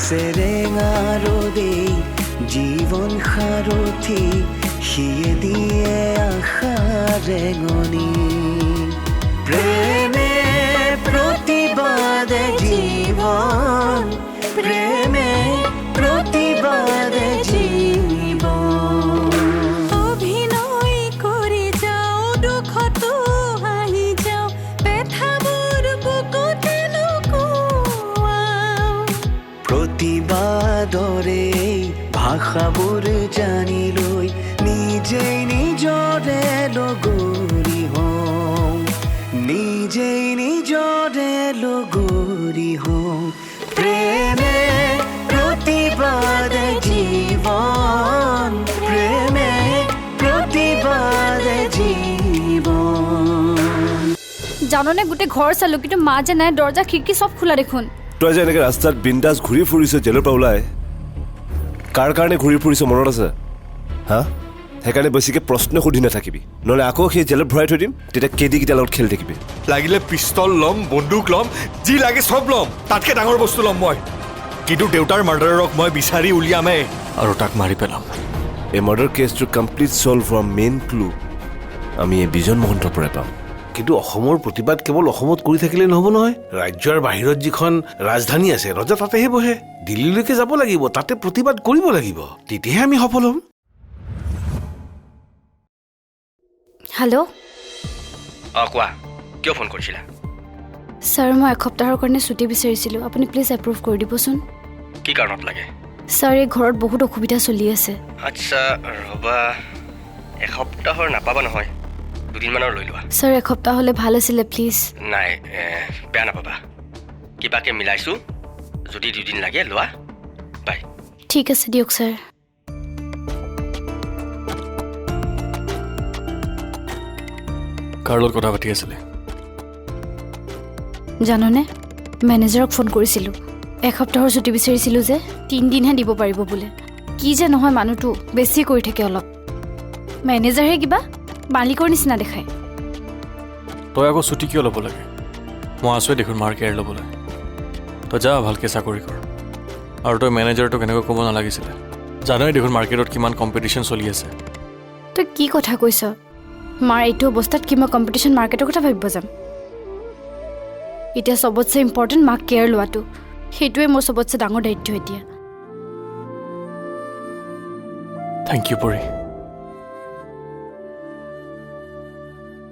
সেৰেঙা ৰদে জীৱন সাৰথি সিয়ে দিয়ে আশা ৰেঙনি প্ৰেমে প্ৰতিবাদে জীৱন প্ৰেমে প্ৰতিবাদে জীৱন অভিনয় কৰি যাওঁ দুখতো হাঁহি যাওঁ পেথাবোৰ বুকুতে লুকুৱাওঁ প্ৰতিবাদৰে ভাষাবোৰ জানি লৈ নিজেই নিজৰে লগৰী হওঁ নিজেই নিজৰে লগৰী হওঁ প্ৰেমে প্ৰতিবাদে জীৱন প্ৰেমে প্ৰতিবাদে জীৱন জাননে গোটেই ঘৰ চালো কিন্তু মা যে নাই দৰ্জা খিৰিকী চব খোলা দেখোন তই যে এনেকৈ ৰাস্তাত বিন্দাছ ঘূৰি ফুৰিছ জেলৰ পৰা ওলাই কাৰ কাৰণে ঘূৰি ফুৰিছ মনত আছে হা সেইকাৰণে বেছিকৈ প্ৰশ্ন সুধি নাথাকিবি নহ'লে আকৌ সেই জেলত ভৰাই থৈ দিম তেতিয়া কেইদিকেইটাৰ লগত খেলি থাকিবি লাগিলে পিষ্টল ল'ম বন্দুক ল'ম যি লাগে চব ল'ম তাতকৈ ডাঙৰ বস্তু ল'ম মই কিন্তু দেউতাৰ মাৰ্ডাৰক মই বিচাৰি উলিয়ামেই আৰু তাক মাৰি পেলাম এই মাৰ্ডাৰ কেছটো কমপ্লিট ছল্ভ হোৱা মেইন ক্লু আমি এই বিজন মহন্তৰ পৰাই পাম কিন্তু অসমৰ প্ৰতিবাদ কেৱল অসমত কৰি থাকিলে নহ'ব নহয় ৰাজ্যৰ বাহিৰত যিখন ৰাজধানী আছে ৰজা তাতেহে বহে দিল্লীলৈকে যাব লাগিব তাতে প্ৰতিবাদ কৰিব লাগিব তেতিয়াহে আমি সফল হ'ম হেল্ল' কোৱা কিয় ফোন কৰিছিলা ছাৰ মই এসপ্তাহৰ কাৰণে ছুটি বিচাৰিছিলোঁ আপুনি প্লিজ এপ্ৰুভ কৰি দিবচোন কি কাৰণত লাগে ছাৰ এই ঘৰত বহুত অসুবিধা চলি আছে আচ্ছা ৰ'বা এসপ্তাহৰ নাপাবা নহয় দুদিনমানৰ লৈ লোৱা ছাৰ এসপ্তাহ হ'লে ভাল আছিলে প্লিজ নাই বেয়া নাপাবা কিবাকে মিলাইছোঁ যদি দুদিন লাগে লোৱা বাই ঠিক আছে দিয়ক ছাৰ কাৰ লগত কথা পাতি আছিলে জাননে মেনেজাৰক ফোন কৰিছিলোঁ এসপ্তাহৰ ছুটি বিচাৰিছিলোঁ যে 3 দিনহে দিব পাৰিব বোলে কি যে নহয় মানুহটো বেছি কৰি থাকে অলপ মেনেজাৰহে কিবা মালিকৰ নিচিনা দেখায় তই আকৌ ছুটি কিয় ল'ব লাগে মই আছোৱে দেখোন মাৰ কেয়াৰ ল'বলৈ তই যা ভালকৈ চাকৰি কৰ আৰু তই মেনেজাৰটোক এনেকৈ ক'ব নালাগিছিলে জানই দেখোন মাৰ্কেটত কিমান কম্পিটিশ্যন চলি আছে তই কি কথা কৈছ মাৰ এইটো অৱস্থাত কি মই কম্পিটিশ্যন মাৰ্কেটৰ কথা ভাবিব যাম এতিয়া চবতছে ইম্পৰ্টেণ্ট মাক কেয়াৰ লোৱাটো সেইটোৱে মোৰ চবতছে ডাঙৰ দায়িত্ব এতিয়া থেংক ইউ পৰি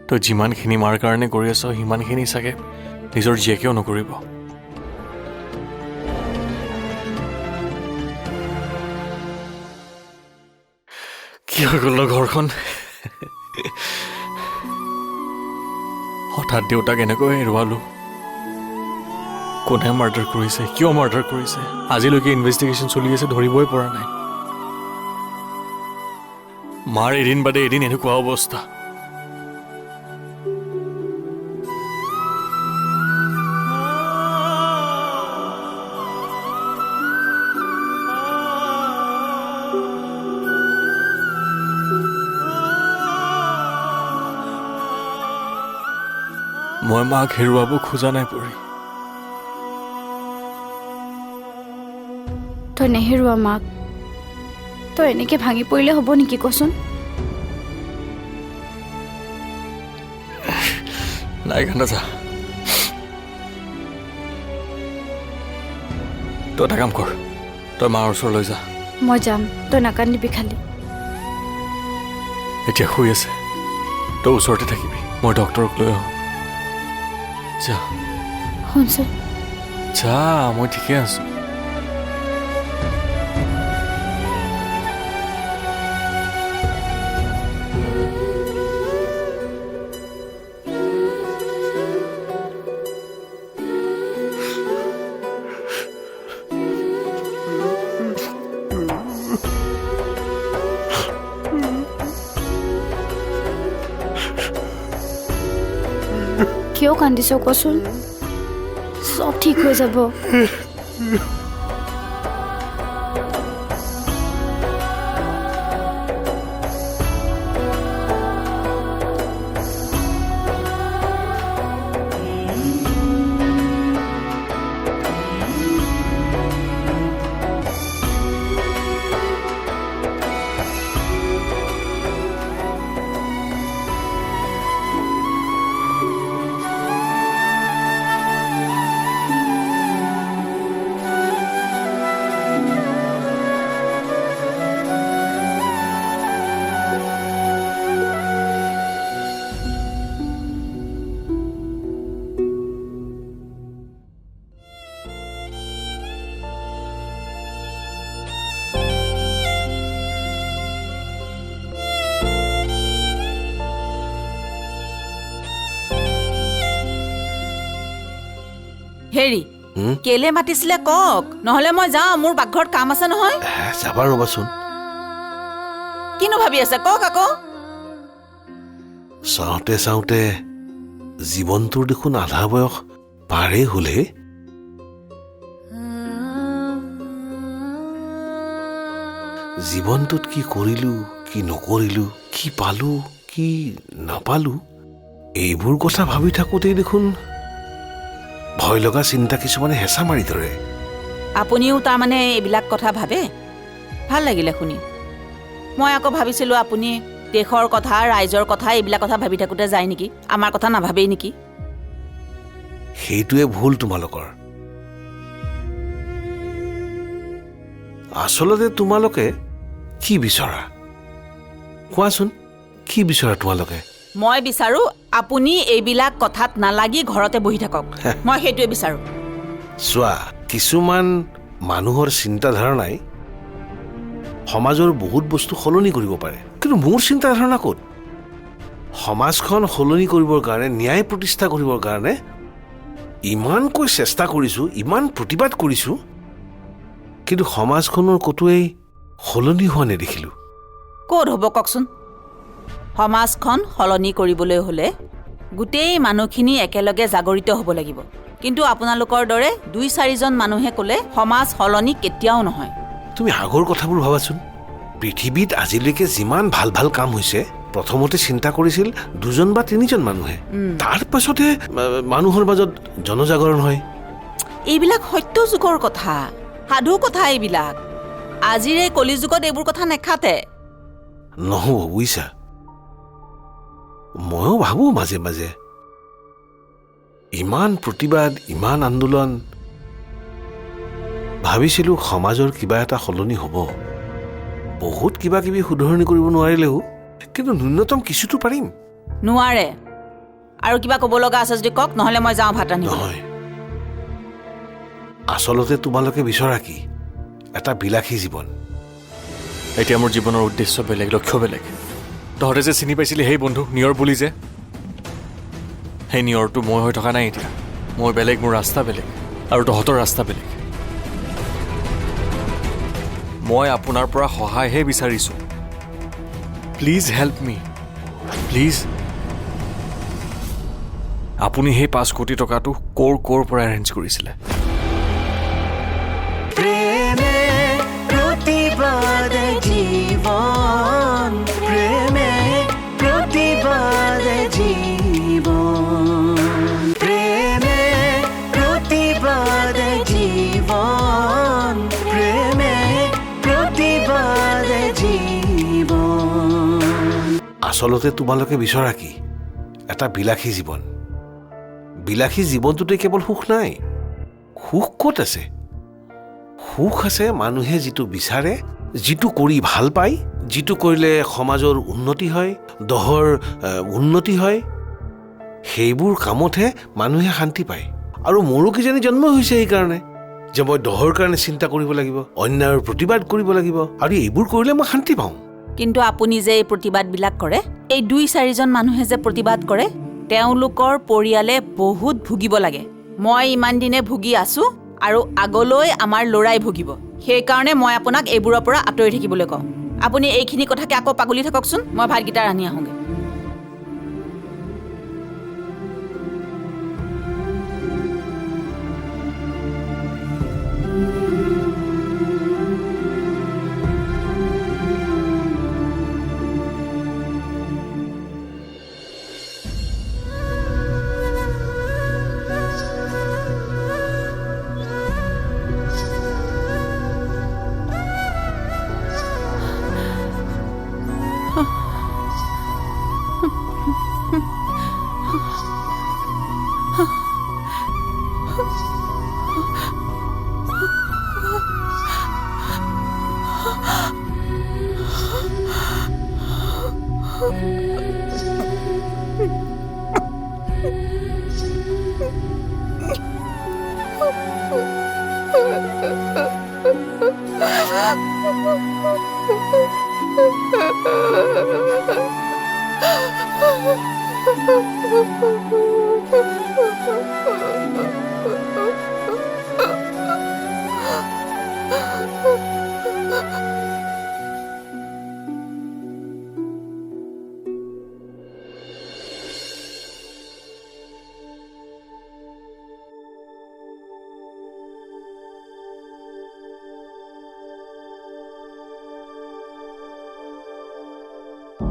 তই যিমানখিনি মাৰ কাৰণে কৰি আছ সিমানখিনি চাগে নিজৰ জীয়েকেও নকৰিব কি হৈ গ'ল ন ঘৰখন হঠাৎ দেউতাক এনেকৈ হেৰুৱালোঁ কোনে মাৰ্ডাৰ কৰিছে কিয় মাৰ্ডাৰ কৰিছে আজিলৈকে ইনভেষ্টিগেশ্যন চলি আছে ধৰিবই পৰা নাই মাৰ এদিন বাদে এদিন এনেকুৱা অৱস্থা মই মাক হেৰুৱাব খোজা নাই পৰি তই নেহেৰুৱা মাক তই এনেকৈ ভাঙি পৰিলে হ'ব নেকি কচোন নাই কান্দা যা তই এটা কাম কৰ তই মাৰ ওচৰলৈ যা মই যাম তই নাকান্দিবি খালি এতিয়া শুই আছে তই ওচৰতে থাকিবি মই ডক্টৰক লৈ আহোঁ যা শুনচোন যা মই ঠিকে আছোঁ কিয় কান্দিছ কচোন চব ঠিক হৈ যাব হেৰি কেলে মাতিছিলে কওক, নহলে মই যাওঁ, মোৰ পাকঘৰত কাম আছে নহয়। যাবা ৰ'বাচোন। কিনো ভাবি আছে কওক আকৌ। চাওঁতে চাওঁতে জীৱনটোৰ দেখোন আধা বয়স পাৰেই হ'লহে। জীৱনটোত কি কৰিলো, কি নকৰিলো, কি পালো, কি নাপালো, এইবোৰ কথা ভাবি থাকোঁতেই দেখোন ভয় লগা চিন্তা কিছুমানে হেঁচা মাৰি ধৰে। আপুনিও তাৰমানে এইবিলাক কথা ভাবে? ভাল লাগিলে শুনি। মই আকৌ ভাবিছিলোঁ আপুনি দেশৰ কথা, ৰাইজৰ কথা, এইবিলাক কথা ভাবি থাকোঁতে যায় নেকি, আমাৰ কথা নাভাবেই নেকি। সেইটোৱে ভুল তোমালোকৰ। আচলতে তোমালোকে কি বিচৰা কোৱাচোন? কি বিচৰা তোমালোকে? মই বিচাৰো আপুনি এইবিলাক কথাত নালাগি ঘৰতে বহি থাকক। মই সেইটোৱে বিচাৰো। চোৱা, কিছুমান মানুহৰ চিন্তাধাৰণাই সমাজৰ বহুত বস্তু সলনি কৰিব পাৰে, কিন্তু মোৰ চিন্তাধাৰণা ক'ত? সমাজখন সলনি কৰিবৰ কাৰণে, ন্যায় প্ৰতিষ্ঠা কৰিবৰ কাৰণে ইমানকৈ চেষ্টা কৰিছোঁ, ইমান প্ৰতিবাদ কৰিছোঁ, কিন্তু সমাজখনৰ ক'তোৱেই সলনি হোৱা নেদেখিলোঁ। ক'ত হ'ব কওকচোন? সমাজখন সলনি কৰিবলৈ হ'লে গোটেই মানুহখিনি একেলগে জাগৰিত হ'ব লাগিব, কিন্তু আপোনালোকৰ দৰে 2-4জন মানুহে ক'লে সমাজ সলনি কেতিয়াও নহয়। তুমি আগৰ কথাবোৰ ভাবাচোন। পৃথিৱীত আজিলৈকে যিমান ভাল ভাল কাম হৈছে, প্ৰথমতে চিন্তা কৰিছিল 2জন বা 3জন মানুহে, তাৰ পাছতহে মানুহৰ মাজত জনজাগৰণ হয়। এইবিলাক সত্য যুগৰ কথা, সাধু কথা এইবিলাক। আজিৰ এই কলি যুগত এইবোৰ কথা নেখাতে। নহ'ব বুজিছা। ময়ো ভাবোঁ মাজে মাজে, ইমান প্ৰতিবাদ, ইমান আন্দোলন, ভাবিছিলোঁ সমাজৰ কিবা এটা সলনি হ'ব। বহুত কিবা কিবি শুধৰণি কৰিব নোৱাৰিলেও কিন্তু ন্যূনতম কিছুতো পাৰিম। নোৱাৰে। আৰু কিবা ক'ব লগা আছে যদি কওক, নহ'লে মই যাওঁ ভাত ৰান্ধিব। নহয়, আচলতে তোমালোকে বিচৰা কি? এটা বিলাসী জীৱন। এতিয়া মোৰ জীৱনৰ উদ্দেশ্য বেলেগ, লক্ষ্য বেলেগ। তহঁতে যে চিনি পাইছিলি সেই বন্ধু নিয়ৰ বুলি যে, সেই নিয়ৰটো মই হৈ থকা নাই এতিয়া। মই বেলেগ, মোৰ ৰাস্তা বেলেগ, আৰু তহঁতৰ ৰাস্তা বেলেগ। মই আপোনাৰ পৰা সহায়হে বিচাৰিছোঁ। Please help me, please. আপুনি সেই 5 কোটি টকাটো ক'ৰ পৰা এৰেঞ্জ কৰিছিলে? প্ৰেমে প্ৰতিবাদ জীৱন, প্ৰেমে প্ৰতিবাদ জীৱন, প্ৰেমে প্ৰতিবাদ জীৱন, প্ৰেমে প্ৰতিবাদ জীৱন। আচলতে তোমালোকে বিচৰা কি? এটা বিলাসী জীৱন। বিলাসী জীৱনটোতে কেৱল সুখ নাই। সুখ ক'ত আছে? সুখ আছে মানুহে যিটো বিচাৰে, যিটো কৰি ভাল পায়, যিটো কৰিলে সমাজৰ উন্নতি হয়, দহৰ উন্নতি হয়, সেইবোৰ কামতহে মানুহে শান্তি পায়। আৰু মোৰো কিজানি জন্ম হৈছে সেইকাৰণে যে মই দহৰ কাৰণে চিন্তা কৰিব লাগিব, অন্যায়ৰ প্ৰতিবাদ কৰিব লাগিব, আৰু এইবোৰ কৰিলে মই শান্তি পাওঁ। কিন্তু আপুনি যে এই প্ৰতিবাদবিলাক কৰে, এই 2-4জন মানুহে যে প্ৰতিবাদ কৰে, তেওঁলোকৰ পৰিয়ালে বহুত ভুগিব লাগে। মই ইমান দিনে ভুগি আছোঁ, আৰু আগলৈ আমাৰ ল'ৰাই ভুগিব। সেইকাৰণে মই আপোনাক এইবোৰৰ পৰা আঁতৰি থাকিবলৈ কওঁ। আপুনি এইখিনি কথাকে আকৌ পাগলি থাককচোন, মই ভাতকেইটা ৰান্ধি আহোঁগৈ।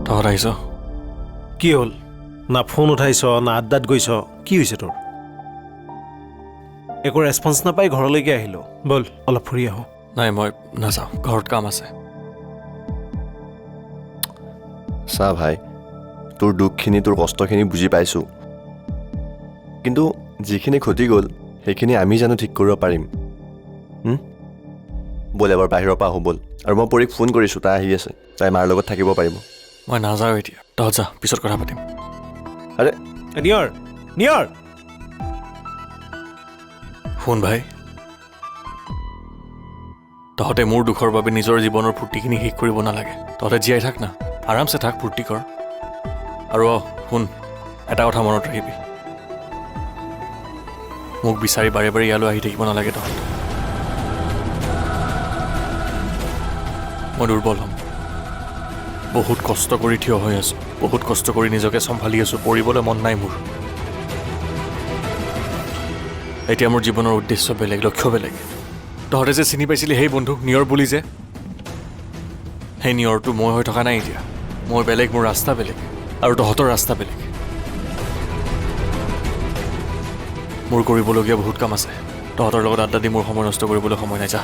তহঁত আহিছ কি হ'ল না ফোন উঠাইছ না আড্ডাত গৈছ কি হৈছে তোৰ একো ৰেছপন্স নাপাই ঘৰলৈকে আহিলো ব'ল অলপ ফুৰি আহোঁ নাই মই নাযাওঁ ঘৰত কাম আছে চা ভাই তোৰ দুখখিনি তোৰ কষ্টখিনি বুজি পাইছোঁ কিন্তু যিখিনি ক্ষতি গ'ল সেইখিনি আমি জানো ঠিক কৰিব পাৰিম ব'ল এবাৰ বাহিৰৰ পৰা আহোঁ ব'ল আৰু মই পৰীক ফোন কৰিছোঁ তাই আহি আছে তাই মাৰ লগত থাকিব পাৰিব মই নাযাওঁ এতিয়া তহঁত যা পিছত কথা পাতিম আৰে নিয়ৰ নিয়ৰ শুন ভাই তহঁতে মোৰ দুখৰ বাবে নিজৰ জীৱনৰ ফূৰ্তিখিনি শেষ কৰিব নালাগে তহঁতে জীয়াই থাক না আৰামছে থাক ফূৰ্তি কৰ আৰু শুন এটা কথা মনত ৰাখিবি মোক বিচাৰি বাৰে বাৰে ইয়ালৈ আহি থাকিব নালাগে তহঁত মই দুৰ্বল হ'ম বহুত কষ্ট কৰি থিয় হৈ আছোঁ বহুত কষ্ট কৰি নিজকে চম্ভালি আছোঁ পঢ়িবলৈ মন নাই মোৰ এতিয়া মোৰ জীৱনৰ উদ্দেশ্য বেলেগ লক্ষ্য বেলেগ তহঁতে যে চিনি পাইছিলি সেই বন্ধু নিয়ৰ বুলি যে সেই নিয়ৰটো মই হৈ থকা নাই এতিয়া মই বেলেগ মোৰ ৰাস্তা বেলেগ আৰু তহঁতৰ ৰাস্তা বেলেগ মোৰ কৰিবলগীয়া বহুত কাম আছে তহঁতৰ লগত আড্ডা দি মোৰ সময় নষ্ট কৰিবলৈ সময় নাই যা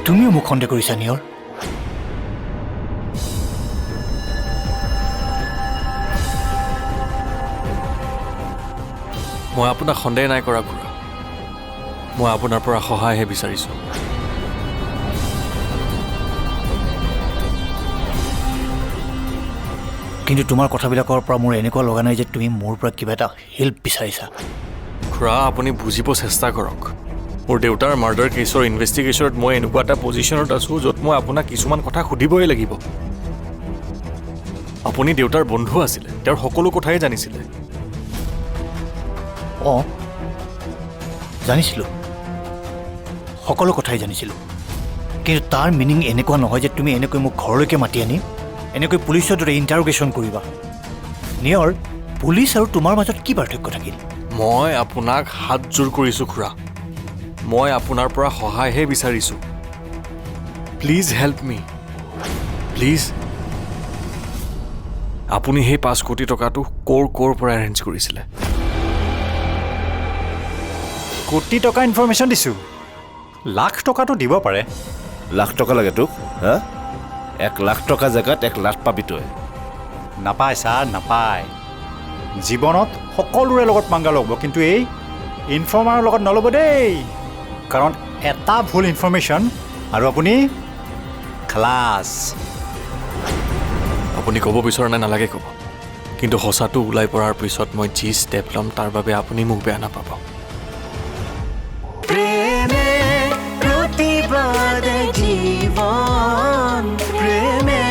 তুমিও মোক সন্দেহ কৰিছা নিয়ৰ মই আপোনাক সন্দেহ নাই কৰা খুৰা মই আপোনাৰ পৰা সহায়হে বিচাৰিছোঁ কিন্তু তোমাৰ কথাবিলাকৰ পৰা মোৰ এনেকুৱা লগা নাই যে তুমি মোৰ পৰা কিবা এটা হেল্প বিচাৰিছা খুৰা আপুনি বুজিব চেষ্টা কৰক মোৰ দেউতাৰ মাৰ্ডাৰ কেছৰ ইনভেষ্টিগেশ্যনত মই এনেকুৱা এটা পজিশ্যনত আছোঁ য'ত মই আপোনাক কিছুমান কথা সুধিবই লাগিব আপুনি দেউতাৰ বন্ধু আছিলে তেওঁৰ সকলো কথাই জানিছিলে অঁ জানিছিলোঁ সকলো কথাই জানিছিলোঁ কিন্তু তাৰ মিনিং এনেকুৱা নহয় যে তুমি এনেকৈ মোক ঘৰলৈকে মাতি আনি এনেকৈ পুলিচৰ দৰে ইণ্টাৰোগেশ্যন কৰিবা নিয়ৰ পুলিচ আৰু তোমাৰ মাজত কি পাৰ্থক্য থাকিল মই আপোনাক হাত জোৰ কৰিছোঁ খুৰা মই আপোনাৰ পৰা সহায়হে বিচাৰিছোঁ প্লিজ হেল্প মি প্লিজ আপুনি সেই 5 কোটি টকাটো ক'ৰ পৰা এৰেঞ্জ কৰিছিলে কোটি টকা ইনফৰমেশ্যন দিছোঁ লাখ টকাটো দিব পাৰে লাখ টকা লাগে তোক হা 1 লাখ টকা জেগাত 1 লাখ পাবি তই নাপায় ছাৰ নাপায় জীৱনত সকলোৰে লগত পাংগা ল'ব কিন্তু এই ইনফৰ্মাৰৰ লগত নল'ব দেই কাৰণ এটা ভুল ইনফৰমেশ্যন আৰু আপুনি খালাছ আপুনি ক'ব বিচৰা নাই নালাগে ক'ব কিন্তু সঁচাটো ওলাই পৰাৰ পিছত মই যি ষ্টেপ ল'ম তাৰ বাবে আপুনি মোক বেয়া নাপাব প্রেমে প্রতিবাদ জীবন প্রেমে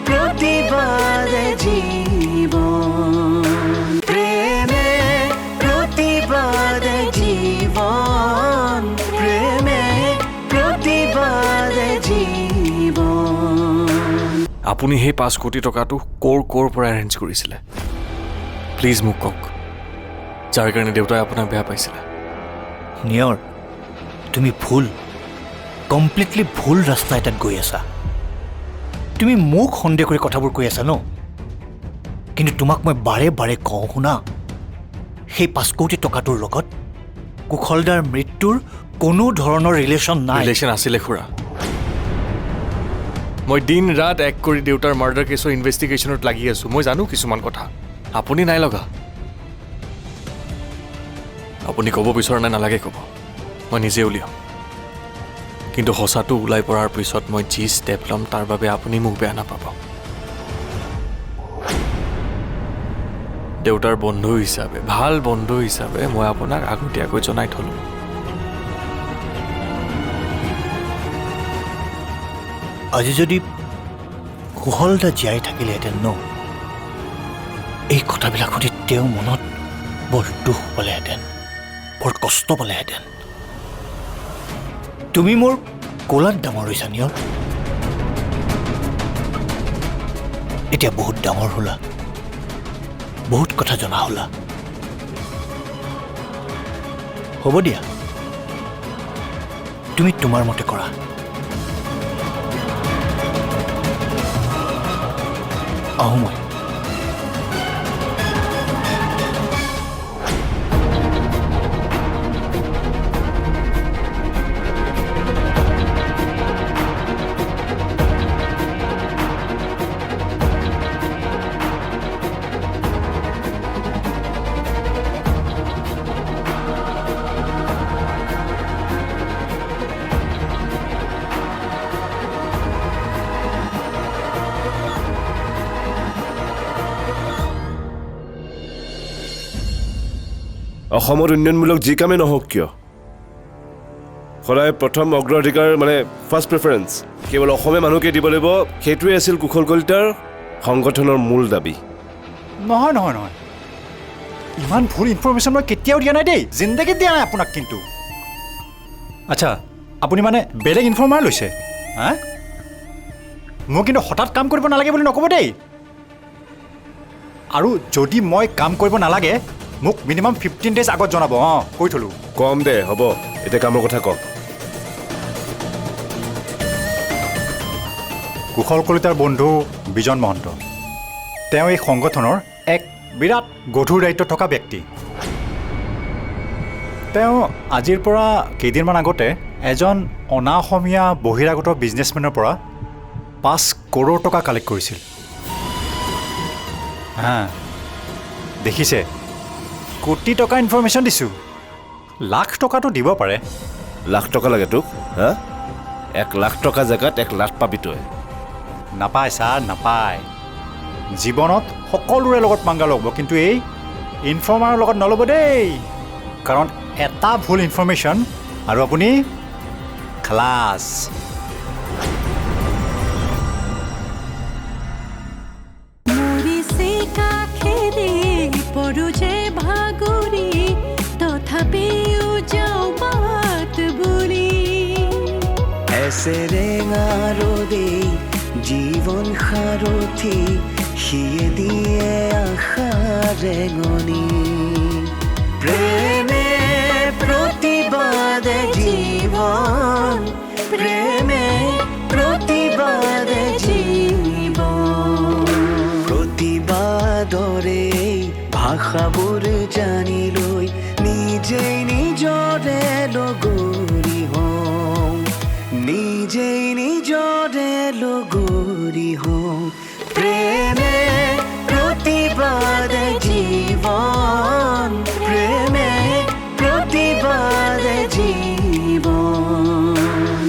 প্রতিবাদ জীবন প্রেমে প্রতিবাদ জীবন প্রেমে প্রতিবাদ জীবন আপুনি সেই 5 কোটি টকাটো ক'ৰ পৰা এৰেঞ্জ কৰিছিলে প্লিজ মোক কওক যাৰ কাৰণে দেউতাই আপোনাক বেয়া পাইছিলে নিয়ৰ তুমি ভুল কমপ্লিটলি ভুল ৰাস্তা এটাত গৈ আছা তুমি মোক সন্দেহ কৰি কথাবোৰ কৈ আছা ন কিন্তু তোমাক মই বাৰে বাৰে কওঁ শুনা সেই 5 কোটি টকাটোৰ লগত কুশলদাৰ মৃত্যুৰ কোনো ধৰণৰ ৰিলেশ্যন নাই ৰিলেশ্যন আছিলে খুৰা মই দিন ৰাত এক কৰি দেউতাৰ মাৰ্ডাৰ কেছৰ ইনভেষ্টিগেশ্যনত লাগি আছোঁ মই জানো কিছুমান কথা আপুনি নাই লগা আপুনি ক'ব বিচৰা নাই নালাগে ক'ব, মই নিজে উলিয়াম। কিন্তু সঁচাটো ওলাই পৰাৰ পিছত মই যি ষ্টেপ ল'ম তাৰ বাবে আপুনি মোক বেয়া নাপাব। দেউতাৰ বন্ধু হিচাপে, ভাল বন্ধু হিচাপে মই আপোনাক আগতীয়াকৈ জনাই থলোঁ। আজি যদি কুশলদা জীয়াই থাকিলেহেঁতেন ন, এই কথাবিলাক সুধি তেওঁ মনত বৰ দুখ পালেহেঁতেন, বৰ কষ্ট পালেহেঁতেন। তুমি মোৰ কোলাত ডাঙৰ হৈছা নিয়ৰ, এতিয়া বহুত ডাঙৰ হ'লা, বহুত কথা জনা হ'লা। হ'ব দিয়া, তুমি তোমাৰ মতে কৰা। আহোঁ মই। অসমত উন্নয়নমূলক যি কামেই নহওক কিয়, সদায় প্ৰথম অগ্ৰাধিকাৰ মানে ফাৰ্ষ্ট প্ৰেফাৰেঞ্চ কেৱল অসমীয়া মানুহকে দিব লাগিব, সেইটোৱে আছিল কুশল কলিতাৰ সংগঠনৰ মূল দাবী। নহয় নহয় নহয়, ইমান ভুল ইনফৰমেশ্যন মই কেতিয়াও দিয়া নাই দেই, জিন্দেগীত দিয়া নাই আপোনাক। কিন্তু আচ্ছা, আপুনি মানে বেলেগ ইনফৰ্মাৰ লৈছে? হা, মই কিন্তু হঠাৎ কাম কৰিব নালাগে বুলি নক'ব দেই। আৰু যদি মই কাম কৰিব নালাগে মোক মিনিমাম 15 days আগত জনাব। অঁ, কৈ থলোঁ। কম দে, হ'ব, এতিয়া কামৰ কথা ক। কুশল কলিতাৰ বন্ধু বিজন মহন্ত, তেওঁ এই সংগঠনৰ এক বিৰাট গধুৰ দায়িত্ব থকা ব্যক্তি। তেওঁ আজিৰ পৰা কেইদিনমান আগতে এজন অনা অসমীয়া বহিৰাগত বিজনেছমেনৰ পৰা 5 crore টকা কালেক্ট কৰিছিল। হা, দেখিছে, কোটি টকা ইনফৰমেশ্যন দিছোঁ। লাখ টকাটো দিব পাৰে। লাখ টকা লাগে তোক? হা, 1 লাখ টকা জেগাত 1 লাখ পাবি তই। নাপায় ছাৰ, নাপায়। জীৱনত সকলোৰে লগত পাংগা ল'ব, কিন্তু এই ইনফৰ্মাৰৰ লগত নল'ব দেই। কাৰণ এটা ভুল ইনফৰমেশ্যন আৰু আপুনি খালাছ। মৰিছে কাষেৰে পৰো যে ভাগৰি, তথাপিও যাওঁ বাট বুলি। এছেৰেঙা ৰ'দে জীৱন সাৰথি, সিয়ে দিয়ে আশা ৰেঙনি। প্ৰেমে প্ৰতিবাদে জীৱন, প্ৰেমে প্ৰতিবাদে জীৱন। প্ৰতিবাদৰে ভাষাবোৰ